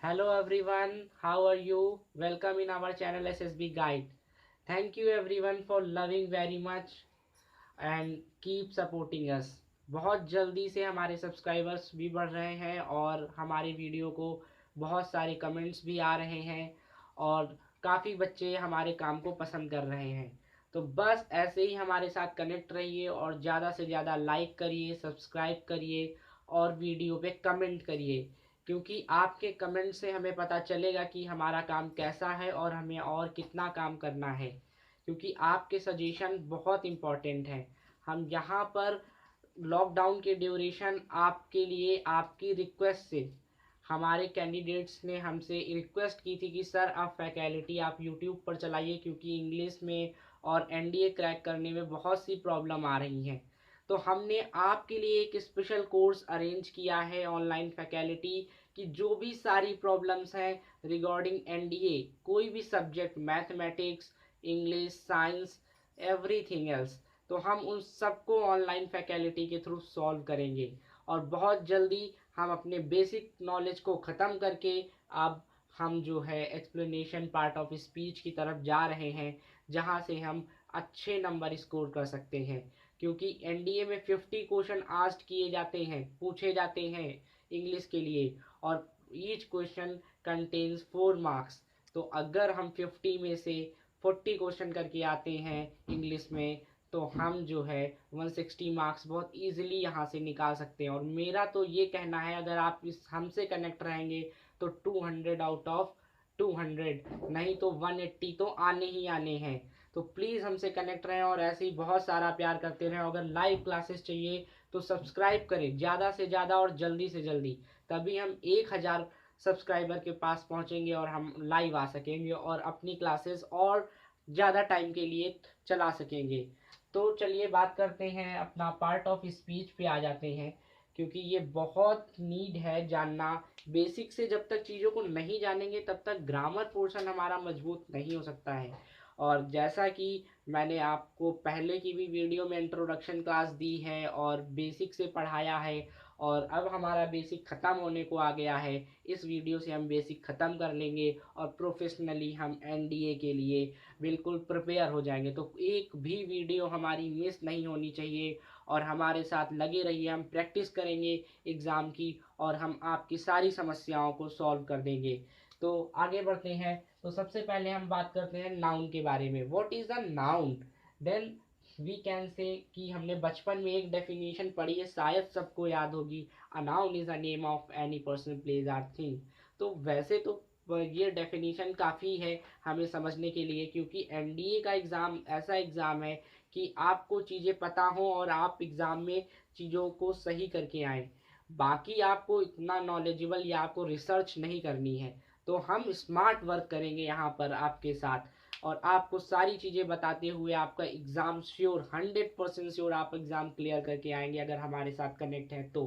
Hello everyone, how are you? Welcome in our channel SSB Guide. Thank you everyone for loving very much and keep supporting us. बहुत जल्दी से हमारे subscribers भी बढ़ रहे हैं और हमारे वीडियो को बहुत सारे कमेंट्स भी आ रहे हैं और काफ़ी बच्चे हमारे काम को पसंद कर रहे हैं। तो बस ऐसे ही हमारे साथ कनेक्ट रहिए और ज़्यादा से ज़्यादा लाइक करिए, सब्सक्राइब करिए और वीडियो पे कमेंट करिए, क्योंकि आपके कमेंट से हमें पता चलेगा कि हमारा काम कैसा है और हमें और कितना काम करना है, क्योंकि आपके सजेशन बहुत इम्पोर्टेंट हैं। हम यहाँ पर लॉकडाउन के ड्यूरेशन आपके लिए आपकी रिक्वेस्ट से हमारे कैंडिडेट्स ने हमसे रिक्वेस्ट की थी कि सर आप फैकल्टी आप यूट्यूब पर चलाइए, क्योंकि इंग्लिश में और एनडीए क्रैक करने में बहुत सी प्रॉब्लम आ रही हैं। तो हमने आपके लिए एक स्पेशल कोर्स अरेंज किया है ऑनलाइन फैकल्टी कि जो भी सारी प्रॉब्लम्स हैं रिगार्डिंग एनडीए, कोई भी subject, mathematics, English, science, everything else, तो हम उन सबको ऑनलाइन फैकल्टी के थ्रू सॉल्व करेंगे। और बहुत जल्दी हम अपने बेसिक नॉलेज को ख़त्म करके अब हम जो है एक्सप्लेनेशन पार्ट ऑफ स्पीच की तरफ जा रहे हैं, जहां से हम अच्छे नंबर स्कोर कर सकते हैं, क्योंकि एनडीए में 50 क्वेश्चन आस्ट किए जाते हैं, पूछे जाते हैं इंग्लिश के लिए, और ईच क्वेश्चन कंटेन्स 4 मार्क्स। तो अगर हम 50 में से 40 क्वेश्चन करके आते हैं इंग्लिश में, तो हम जो है 160 मार्क्स बहुत इजीली यहाँ से निकाल सकते हैं। और मेरा तो ये कहना है, अगर आप इस हमसे कनेक्ट रहेंगे तो 200 आउट ऑफ 200, नहीं तो 180 तो आने ही आने हैं। तो प्लीज़ हमसे कनेक्ट रहें और ऐसे ही बहुत सारा प्यार करते रहें। अगर लाइव क्लासेस चाहिए तो सब्सक्राइब करें ज़्यादा से ज़्यादा और जल्दी से जल्दी, तभी हम 1000 सब्सक्राइबर के पास पहुंचेंगे और हम लाइव आ सकेंगे और अपनी क्लासेस और ज़्यादा टाइम के लिए चला सकेंगे। तो चलिए बात करते हैं, अपना पार्ट ऑफ स्पीच पे आ जाते हैं, क्योंकि ये बहुत नीड है जानना। बेसिक से जब तक चीज़ों को नहीं जानेंगे तब तक ग्रामर पोर्शन हमारा मजबूत नहीं हो सकता है। और जैसा कि मैंने आपको पहले की भी वीडियो में इंट्रोडक्शन क्लास दी है और बेसिक से पढ़ाया है, और अब हमारा बेसिक ख़त्म होने को आ गया है। इस वीडियो से हम बेसिक ख़त्म कर लेंगे और प्रोफेशनली हम एनडीए के लिए बिल्कुल प्रिपेयर हो जाएंगे। तो एक भी वीडियो हमारी मिस नहीं होनी चाहिए और हमारे साथ लगे रहिए। हम प्रैक्टिस करेंगे एग्ज़ाम की और हम आपकी सारी समस्याओं को सॉल्व कर देंगे। तो आगे बढ़ते हैं। तो सबसे पहले हम बात करते हैं नाउन के बारे में। What is a noun? Then we can say कि हमने बचपन में एक डेफिनेशन पढ़ी है, शायद सबको याद होगी। A noun is a name of any person, place or thing. तो वैसे तो ये डेफिनेशन काफ़ी है हमें समझने के लिए, क्योंकि एनडीए का एग्ज़ाम ऐसा एग्ज़ाम है कि आपको चीज़ें पता हो और आप एग्ज़ाम में चीज़ों को सही करके आएँ। बाकी आपको इतना नॉलेजेबल या आपको रिसर्च नहीं करनी है। तो हम स्मार्ट वर्क करेंगे यहाँ पर आपके साथ और आपको सारी चीज़ें बताते हुए आपका एग्ज़ाम श्योर, 100% श्योर आप एग्ज़ाम क्लियर करके आएंगे अगर हमारे साथ कनेक्ट है तो।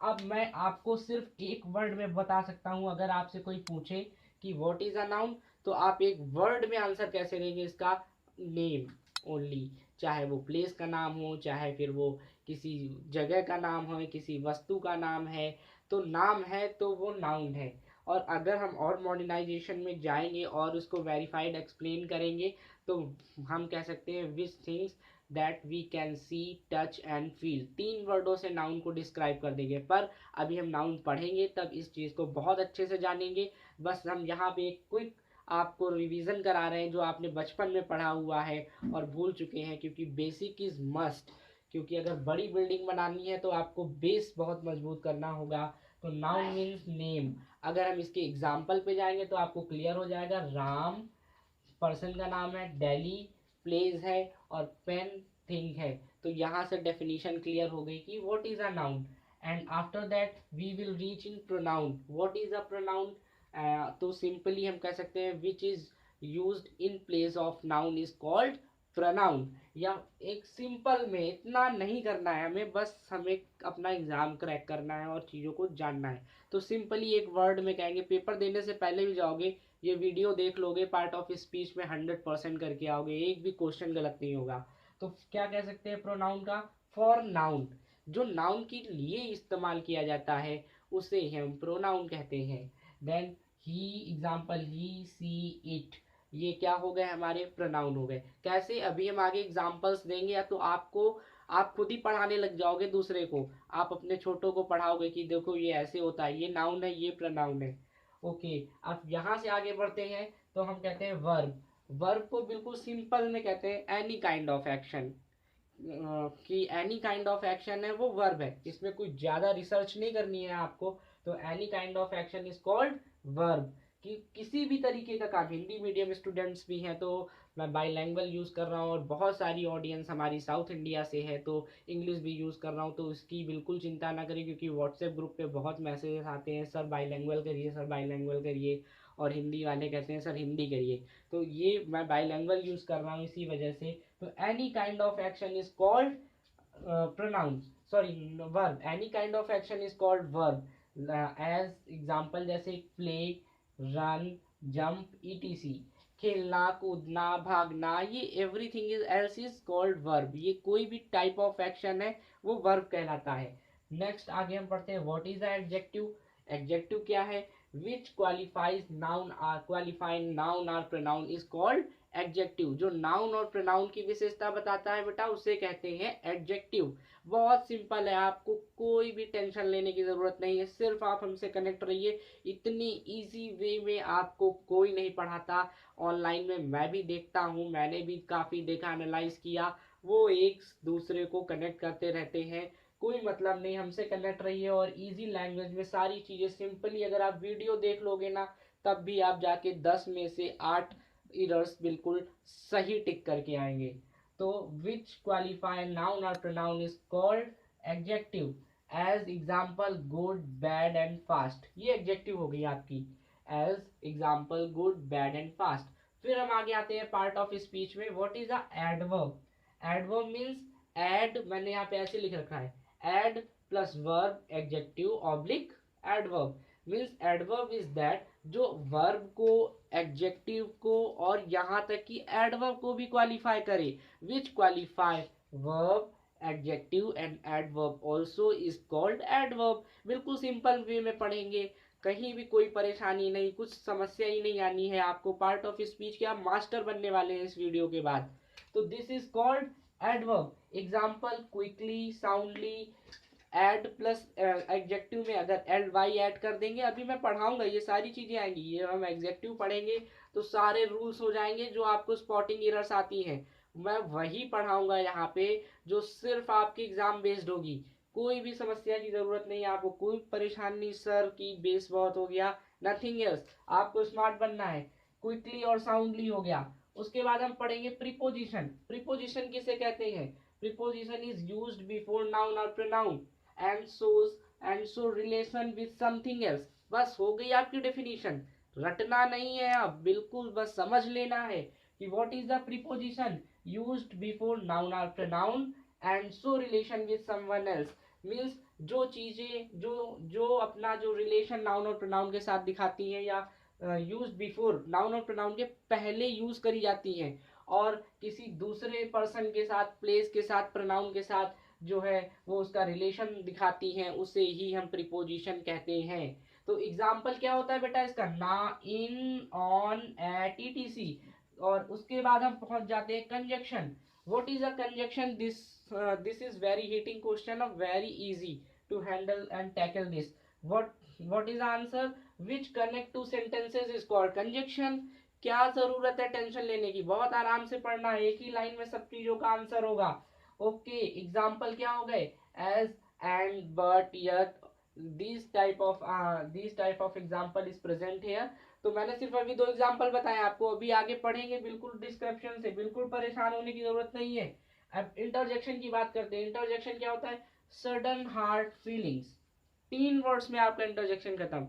अब मैं आपको सिर्फ एक वर्ड में बता सकता हूँ। अगर आपसे कोई पूछे कि व्हाट इज़ अ नाउन, तो आप एक वर्ड में आंसर कैसे देंगे इसका? Name only. चाहे वो प्लेस का नाम हो, चाहे फिर वो किसी जगह का नाम हो, किसी वस्तु का नाम है, तो नाम है तो वो नाउन है। और अगर हम और मॉडर्नाइजेशन में जाएंगे और उसको वेरीफाइड एक्सप्लेन करेंगे, तो हम कह सकते हैं which things that we can see, touch and feel. 3 वर्डों से नाउन को डिस्क्राइब कर देंगे। पर अभी हम नाउन पढ़ेंगे तब इस चीज़ को बहुत अच्छे से जानेंगे। बस हम यहाँ पे एक क्विक आपको रिवीजन करा रहे हैं जो आपने बचपन में पढ़ा हुआ है और भूल चुके हैं, क्योंकि बेसिक इज़ मस्ट। क्योंकि अगर बड़ी बिल्डिंग बनानी है तो आपको बेस बहुत मजबूत करना होगा। तो नाउन मीन्स नेम। अगर हम इसके एग्जाम्पल पे जाएंगे तो आपको क्लियर हो जाएगा। राम पर्सन का नाम है, दिल्ली प्लेस है, और पेन थिंग है। तो यहाँ से डेफिनेशन क्लियर हो गई कि what is a noun. And after that we will reach in pronoun. What is a pronoun? तो सिंपली हम कह सकते हैं which is used in place of noun is called pronoun. या एक सिंपल में इतना नहीं करना है हमें, बस हमें अपना एग्जाम क्रैक करना है और चीज़ों को जानना है। तो सिंपली एक वर्ड में कहेंगे, पेपर देने से पहले भी जाओगे ये वीडियो देख लोगे, पार्ट ऑफ स्पीच में 100% करके आओगे, एक भी क्वेश्चन गलत नहीं होगा। तो क्या कह सकते हैं प्रोनाउन का? फॉर नाउन, जो नाउन के लिए इस्तेमाल किया जाता है उसे हम प्रोनाउन कहते हैं। Then he, example he, she, it, ये क्या हो गए हमारे प्रोनाउन हो गए। कैसे, अभी हम आगे एग्जाम्पल्स देंगे, या तो आपको आप खुद ही पढ़ाने लग जाओगे दूसरे को, आप अपने छोटों को पढ़ाओगे कि देखो ये ऐसे होता है, ये नाउन है, ये प्रोनाउन है। ओके, अब यहाँ से आगे बढ़ते हैं तो हम कहते हैं वर्ब। वर्ब को बिल्कुल सिंपल में कहते हैं एनी काइंड ऑफ एक्शन, कि एनी काइंड ऑफ एक्शन है वो वर्ब है, इसमें कोई ज़्यादा रिसर्च नहीं करनी है आपको। तो any kind of action is called verb, कि किसी भी तरीके का काम, हिंदी मीडियम स्टूडेंट्स भी हैं तो मैं बाईलैंग्वेज यूज़ कर रहा हूँ, और बहुत सारी ऑडियंस हमारी साउथ इंडिया से है तो इंग्लिश भी यूज़ कर रहा हूँ, तो इसकी बिल्कुल चिंता ना करें, क्योंकि व्हाट्सएप ग्रुप पे बहुत मैसेजेस आते हैं, सर बाईलैंग्वेज करिए, सर बाईलैंग्वेज करिए, और हिंदी वाले कहते हैं सर हिंदी करिए। तो ये मैं बाईलैंग्वेज यूज़ कर रहा हूँ इसी वजह से। तो any kind of action is called pronoun, sorry, verb, any kind of action is called verb. As example जैसे play, run, jump, etc, खेलना, कूदना, भागना, ये everything is else is called verb. ये कोई भी टाइप ऑफ एक्शन है वो वर्ब कहलाता है। नेक्स्ट आगे हम पढ़ते हैं व्हाट इज एडजेक्टिव। एडजेक्टिव क्या है? Which qualifies noun or, qualifying noun or pronoun is called adjective. जो नाउन और प्रोनाउन की विशेषता बताता है बेटा उसे कहते हैं एडजेक्टिव। बहुत सिंपल है, आपको कोई भी टेंशन लेने की जरूरत नहीं है, सिर्फ आप हमसे कनेक्ट रहिए। इतनी इजी वे में आपको कोई नहीं पढ़ाता। ऑनलाइन में मैं भी देखता हूँ, मैंने भी काफ़ी देखा, एनालाइज किया, वो एक दूसरे को कनेक्ट करते रहते हैं। कोई मतलब नहीं, हमसे कनेक्ट रहिए, और इजी लैंग्वेज में सारी चीज़ें सिंपली अगर आप वीडियो देख लोगे ना, तब भी आप जाके 10 में से 8 इरर्स बिल्कुल सही टिक करके आएंगे। तो विच क्वालिफाई नाउन और pronoun is called adjective. As example good, bad and fast, ये एडजेक्टिव हो गई आपकी। As example good, bad and fast. फिर हम आगे आते हैं पार्ट ऑफ स्पीच में, what is a adverb. Adverb means add, मैंने यहाँ पे ऐसे लिख रखा है, add plus verb adjective oblique adverb. Means adverb is that जो वर्ब को, एडजेक्टिव को, और यहाँ तक कि एडवर्ब को भी क्वालिफाई करे। Which qualify verb, adjective and adverb also is called adverb. बिल्कुल सिंपल वे में पढ़ेंगे, कहीं भी कोई परेशानी नहीं, कुछ समस्या ही नहीं आनी है आपको। पार्ट ऑफ स्पीच के आप मास्टर बनने वाले हैं इस वीडियो के बाद। तो this is called adverb. Example quickly, soundly, add plus adjective में अगर एल वाई ऐड कर देंगे, अभी मैं पढ़ाऊंगा ये सारी चीजें आएंगी, ये हम एडजेक्टिव पढ़ेंगे तो सारे रूल्स हो जाएंगे जो आपको स्पॉटिंग एरर्स आती हैं, मैं वही पढ़ाऊंगा यहाँ पे, जो सिर्फ आपकी एग्जाम बेस्ड होगी। कोई भी समस्या की जरूरत नहीं है आपको, कोई परेशानी नहीं, सर की बेस बहुत हो गया, नथिंग एल्स। आपको स्मार्ट बनना है। क्विकली और साउंडली हो गया। उसके बाद हम पढ़ेंगे प्रीपोजिशन। प्रीपोजिशन किसे कहते हैं? Preposition is used before noun और pronoun and shows and show relation with something else। बस हो गई आपकी डेफिनेशन, रटना नहीं है, अब बिल्कुल बस समझ लेना है कि what is the preposition used before noun और pronoun and show relation with someone else. Means जो चीजें जो जो अपना जो रिलेशन नाउन और प्रोनाउन के साथ दिखाती हैं, या यूज बिफोर, नाउन और प्रोनाउन के पहले यूज करी जाती हैं, और किसी दूसरे पर्सन के साथ, प्लेस के साथ, प्रोनाउन के साथ जो है वो उसका रिलेशन दिखाती हैं, उसे ही हम प्रीपोजिशन कहते हैं। तो एग्जाम्पल क्या होता है बेटा इसका? ना, इन, ऑन, एट, ईटीसी। और उसके बाद हम पहुंच जाते हैं conjunction. What is a conjunction? This is very hitting question, of very easy to handle and tackle this. What is answer? Which connect two sentences is called conjunction. क्या जरूरत है टेंशन लेने की, बहुत आराम से पढ़ना है, एक ही लाइन में सब चीजों का आंसर होगा। ओके, एग्जाम्पल क्या हो गए? As, and, but, yet, this type of example is present here. तो मैंने सिर्फ अभी 2 एग्जाम्पल बताए आपको, अभी आगे पढ़ेंगे बिल्कुल डिस्क्रिप्शन से, बिल्कुल परेशान होने की जरूरत नहीं है। अब इंटरजेक्शन की बात करते हैं। इंटरजेक्शन क्या होता है? Sudden heart feelings. 3 वर्ड्स में आपका इंटरजेक्शन खत्म,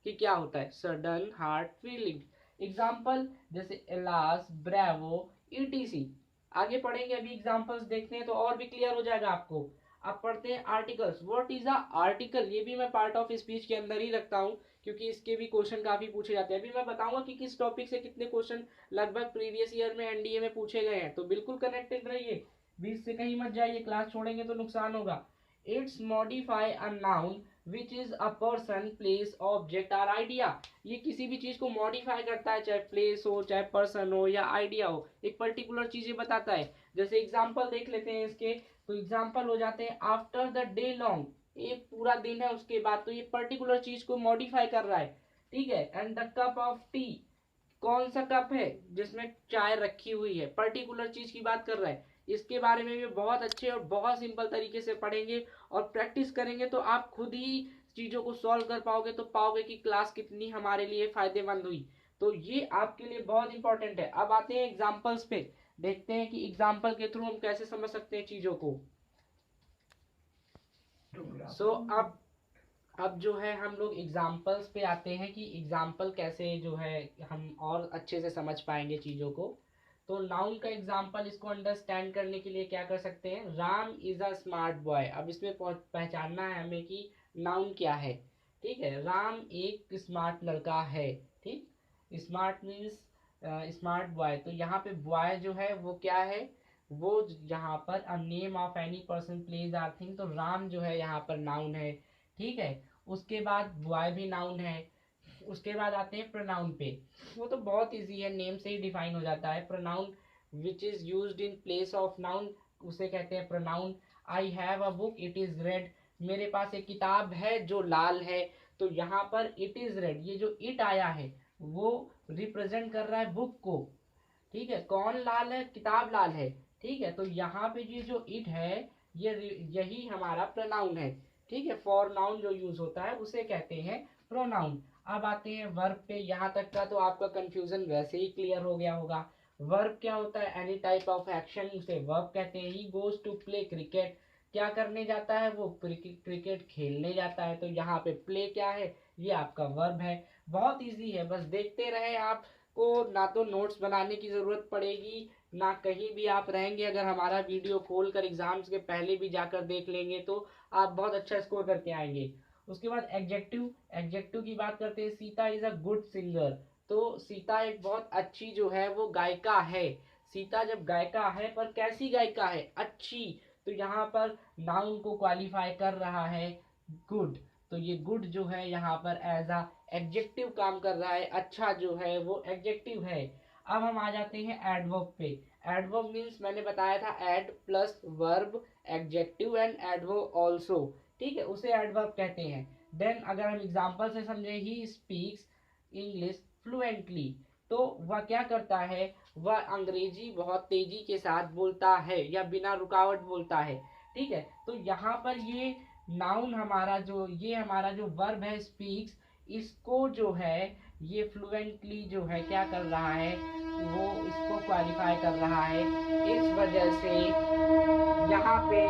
कि क्या होता है सडन हार्ट फीलिंग्स। एग्जाम्पल जैसे एलास, ब्रेवो, ईटीसी। आगे पढ़ेंगे, अभी एग्जांपल्स देखते हैं तो और भी क्लियर हो जाएगा आपको। अब पढ़ते हैं articles. What is a article? ये भी मैं पार्ट ऑफ स्पीच के अंदर ही रखता हूँ, क्योंकि इसके भी क्वेश्चन काफी पूछे जाते हैं। अभी मैं बताऊंगा कि किस टॉपिक से कितने क्वेश्चन लगभग प्रीवियस ईयर में एनडीए में पूछे गए हैं, तो बिल्कुल कनेक्टेड रहिए, बीच से कहीं मत जाइए, क्लास छोड़ेंगे तो नुकसान होगा। It's modify a noun which is a person, place, object और आइडिया। ये किसी भी चीज को मॉडिफाई करता है, चाहे प्लेस हो, चाहे पर्सन हो या आइडिया हो, एक पर्टिकुलर चीजें बताता है। जैसे एग्जाम्पल देख लेते हैं इसके, तो एग्जाम्पल हो जाते हैं आफ्टर द डे लॉन्ग, एक पूरा दिन है उसके बाद, तो ये पर्टिकुलर चीज को मॉडिफाई कर रहा है, ठीक है। And the cup of T, कौन सा कप है जिसमें चाय रखी हुई है, पर्टिकुलर चीज की बात कर रहा है। इसके बारे में भी बहुत अच्छे और बहुत सिंपल तरीके से पढ़ेंगे और प्रैक्टिस करेंगे, तो आप खुद ही चीजों को सॉल्व कर पाओगे, तो पाओगे कि क्लास कितनी हमारे लिए फायदेमंद हुई। तो ये आपके लिए बहुत इंपॉर्टेंट है। अब आते हैं एग्जाम्पल्स पे, देखते हैं कि एग्जाम्पल के थ्रू हम कैसे समझ सकते हैं चीजों को। अब जो है हम लोग एग्जाम्पल्स पे आते हैं कि एग्जाम्पल कैसे जो है हम और अच्छे से समझ पाएंगे चीज़ों को। तो नाउन का एग्जाम्पल, इसको अंडरस्टैंड करने के लिए क्या कर सकते हैं, Ram is a smart boy. अब इसमें पहचानना है हमें कि नाउन क्या है, ठीक है। राम एक स्मार्ट लड़का है, ठीक। स्मार्ट मीन्स स्मार्ट बॉय, तो यहाँ पे बॉय जो है वो क्या है, वो यहाँ पर a name of any person place or thing, तो राम जो है यहाँ पर नाउन है, ठीक है। उसके बाद बॉय भी नाउन है। उसके बाद आते हैं प्रोनाउन पे, वो तो बहुत इजी है, नेम से ही डिफाइन हो जाता है। Pronoun which is used in place of noun, उसे कहते हैं pronoun. I have a book it is red, मेरे पास एक किताब है जो लाल है, तो यहाँ पर इट इज रेड, ये जो इट आया है वो रिप्रेजेंट कर रहा है बुक को, ठीक है। कौन लाल है, किताब लाल है, ठीक है। तो यहाँ पे ये जो इट है, ये यही हमारा प्रोनाउन है, ठीक है। फॉर नाउन जो यूज होता है उसे कहते हैं प्रोनाउन। अब आते हैं वर्ब पे, यहाँ तक का तो आपका कंफ्यूजन वैसे ही क्लियर हो गया होगा। वर्ब क्या होता है, एनी टाइप ऑफ एक्शन, उसे वर्ब कहते हैं। He goes to play cricket, क्या करने जाता है वो, क्रिकेट खेलने जाता है, तो यहाँ पे प्ले क्या है, ये आपका वर्ब है। बहुत इजी है, बस देखते रहे आप को, ना तो नोट्स बनाने की ज़रूरत पड़ेगी, ना कहीं भी आप रहेंगे। अगर हमारा वीडियो खोल कर एग्जाम्स के पहले भी जाकर देख लेंगे तो आप बहुत अच्छा स्कोर करके आएंगे। उसके बाद एडजेक्टिव, एडजेक्टिव की बात करते हैं। Sita is a good singer, तो सीता एक बहुत अच्छी जो है वो गायिका है। सीता जब गायिका है, पर कैसी गायिका है, अच्छी, तो यहाँ पर नाउन को क्वालिफाई कर रहा है गुड, तो ये गुड जो है यहाँ पर एज अ एडजेक्टिव काम कर रहा है, अच्छा जो है वो एडजेक्टिव है। अब हम आ जाते हैं एडवर्ब पे। एडवर्ब मीन्स मैंने बताया था add plus verb, adjective and adverb also, ठीक है, उसे एडवर्ब कहते हैं। देन अगर हम एग्जाम्पल से समझे, ही स्पीक्स इंग्लिश फ्लुएंटली, तो वह क्या करता है, वह अंग्रेजी बहुत तेजी के साथ बोलता है या बिना रुकावट बोलता है, ठीक है। तो यहाँ पर ये नाउन हमारा जो, ये हमारा जो वर्ब है स्पीक्स, इसको जो है ये फ्लुएंटली जो है क्या कर रहा है, वो इसको क्वालिफाई कर रहा है। इस वजह से यहाँ पे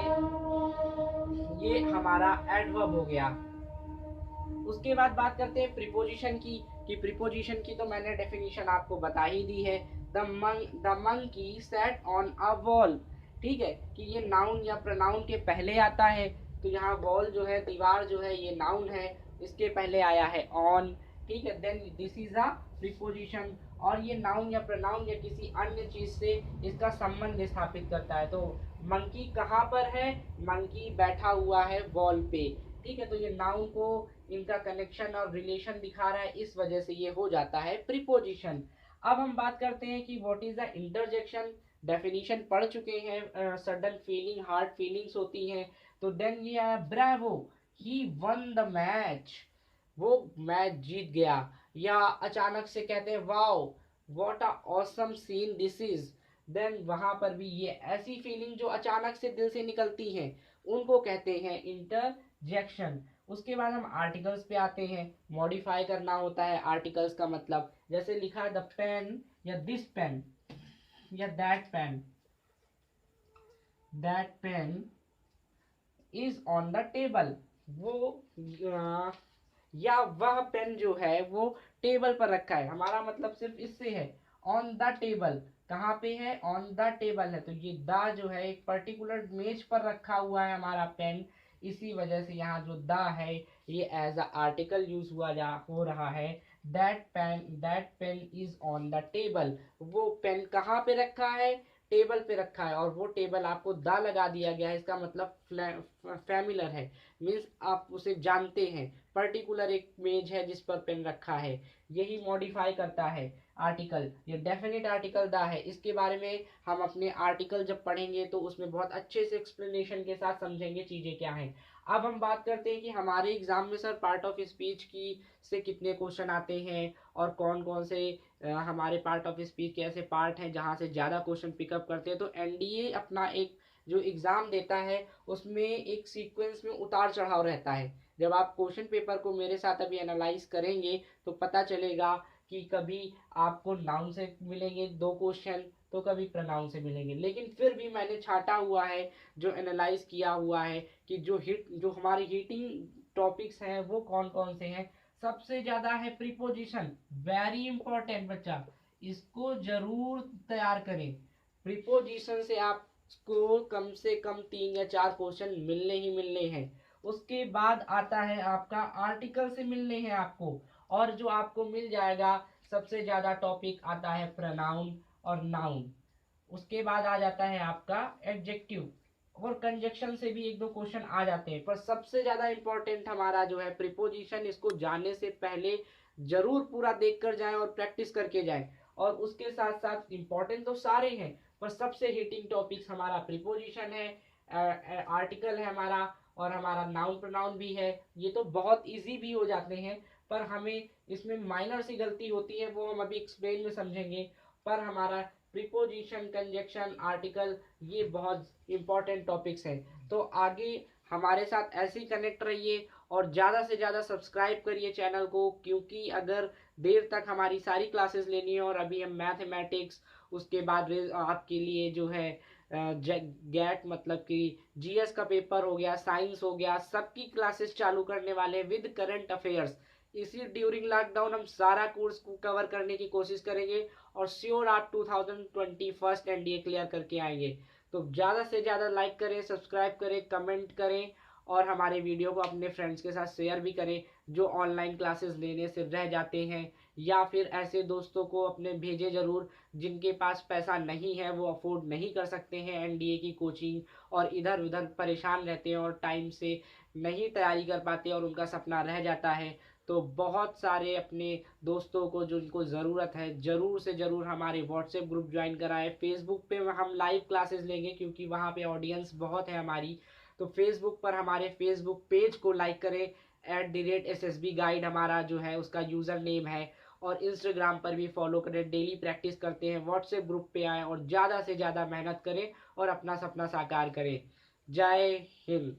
ये हमारा एडवर्ब हो गया। उसके बाद बात करते हैं प्रीपोजिशन की, कि प्रीपोजिशन की तो मैंने डेफिनेशन आपको बता ही दी है। The monkey sat on a wall, ठीक है, कि ये नाउन या प्रोनाउन के पहले आता है, तो यहाँ वॉल जो है, दीवार जो है, ये नाउन है, इसके पहले आया है ऑन, ठीक है। Then this is a preposition, और ये नाउन या प्रोनाउन या किसी अन्य चीज से इसका संबंध स्थापित करता है। तो मंकी कहाँ पर है, मंकी बैठा हुआ है वॉल पे, ठीक है। तो ये नाउन को इनका कनेक्शन और रिलेशन दिखा रहा है, इस वजह से ये हो जाता है प्रीपोजिशन। अब हम बात करते हैं कि what is the interjection. Definition पढ़ चुके हैं, सडन फीलिंग, हार्ट फीलिंग्स होती हैं। तो देन ये आया bravo, he won the match, वो मैच जीत गया। या अचानक से कहते हैं wow what a awesome scene this is, then वहां पर भी ये ऐसी फीलिंग जो अचानक से दिल से निकलती हैं, उनको कहते हैं इंटरजेक्शन। उसके बाद हम आर्टिकल्स पे आते हैं। मॉडिफाई करना होता है आर्टिकल्स का मतलब, जैसे लिखा है द पेन या दिस पेन या that pain is on the table, वो या वह पेन जो है वो टेबल पर रखा है, हमारा मतलब सिर्फ इससे है। ऑन द टेबल कहाँ पे है, ऑन द टेबल है, तो ये द जो है एक पर्टिकुलर मेज पर रखा हुआ है हमारा पेन, इसी वजह से यहाँ जो द है ये एज अ आर्टिकल यूज हो रहा है। That pain is on the table, वो पेन कहाँ पे रखा है, टेबल पे रखा है और वो टेबल आपको दा लगा दिया गया है, इसका मतलब फैमिलर है, मीन्स आप उसे जानते हैं। पर्टिकुलर एक मेज है जिस पर पेन रखा है, यही मॉडिफाई करता है आर्टिकल। ये डेफिनेट आर्टिकल दा है, इसके बारे में हम अपने आर्टिकल जब पढ़ेंगे तो उसमें बहुत अच्छे से एक्सप्लेनेशन के साथ समझेंगे चीज़ें क्या हैं। अब हम बात करते हैं कि हमारे एग्जाम में सर पार्ट ऑफ स्पीच की से कितने क्वेश्चन आते हैं और कौन कौन से हमारे पार्ट ऑफ स्पीच के ऐसे पार्ट हैं जहाँ से ज़्यादा क्वेश्चन पिकअप करते हैं। तो एनडीए अपना एक जो एग्ज़ाम देता है उसमें एक सीक्वेंस में उतार चढ़ाव रहता है। जब आप क्वेश्चन पेपर को मेरे साथ अभी एनालाइज करेंगे तो पता चलेगा कि कभी आपको नाउन से मिलेंगे 2 क्वेश्चन, तो कभी प्रोनाउन से मिलेंगे, लेकिन फिर भी मैंने छाटा हुआ है, जो एनालाइज किया हुआ है कि जो हमारे हीटिंग टॉपिक्स हैं वो कौन कौन से हैं। सबसे ज़्यादा है प्रीपोजिशन, वेरी इंपॉर्टेंट बच्चा, इसको जरूर तैयार करें। प्रीपोजिशन से आपको कम से कम 3 या 4 क्वेश्चन मिलने ही मिलने हैं। उसके बाद आता है आपका आर्टिकल से मिलने हैं आपको, और जो आपको मिल जाएगा सबसे ज़्यादा टॉपिक आता है प्रोनाउन और नाउन। उसके बाद आ जाता है आपका एडजेक्टिव, और कंजक्शन से भी 1-2 क्वेश्चन आ जाते हैं, पर सबसे ज़्यादा इंपॉर्टेंट हमारा जो है प्रीपोजिशन। इसको जाने से पहले जरूर पूरा देख कर जाएं और प्रैक्टिस करके जाएं। और उसके साथ साथ इंपॉर्टेंट तो सारे हैं, पर सबसे हिटिंग टॉपिक्स हमारा प्रीपोजिशन है, आर्टिकल है हमारा, और हमारा नाउन प्रोनाउन भी है। ये तो बहुत इजी भी हो जाते हैं, पर हमें इसमें माइनर सी गलती होती है, वो हम अभी एक्सप्लेन में समझेंगे। पर हमारा प्रीपोजिशन, कंजक्शन, आर्टिकल, ये बहुत इंपॉर्टेंट टॉपिक्स हैं। तो आगे हमारे साथ ऐसे ही कनेक्ट रहिए और ज़्यादा से ज़्यादा सब्सक्राइब करिए चैनल को, क्योंकि अगर देर तक हमारी सारी क्लासेस लेनी है, और अभी हम मैथमेटिक्स, उसके बाद आपके लिए जो है गैट मतलब कि जीएस का पेपर हो गया, साइंस हो गया, सबकी क्लासेस चालू करने वाले हैं विद करंट अफेयर्स। इसी ड्यूरिंग लॉकडाउन हम सारा कोर्स को कवर करने की कोशिश करेंगे, और श्योर आप 2021 एनडीए क्लियर करके आएंगे। तो ज़्यादा से ज़्यादा लाइक करें, सब्सक्राइब करें, कमेंट करें, और हमारे वीडियो को अपने फ्रेंड्स के साथ शेयर भी करें जो ऑनलाइन क्लासेस लेने से रह जाते हैं, या फिर ऐसे दोस्तों को अपने भेजें ज़रूर जिनके पास पैसा नहीं है, वो अफोर्ड नहीं कर सकते हैं एनडीए की कोचिंग, और इधर उधर परेशान रहते हैं और टाइम से नहीं तैयारी कर पाते और उनका सपना रह जाता है। तो बहुत सारे अपने दोस्तों को जिनको ज़रूरत है, ज़रूर से ज़रूर हमारे व्हाट्सएप ग्रुप ज्वाइन कराएं। फेसबुक पे हम लाइव क्लासेस लेंगे क्योंकि वहाँ पे ऑडियंस बहुत है हमारी। तो फेसबुक पर हमारे फेसबुक पेज को लाइक करें, @SSB गाइड हमारा जो है उसका यूज़र नेम है, और इंस्टाग्राम पर भी फॉलो करें, डेली प्रैक्टिस करते हैं। व्हाट्सएप ग्रुप पे आएँ और ज़्यादा से ज़्यादा मेहनत करें और अपना सपना साकार करें। जय हिंद।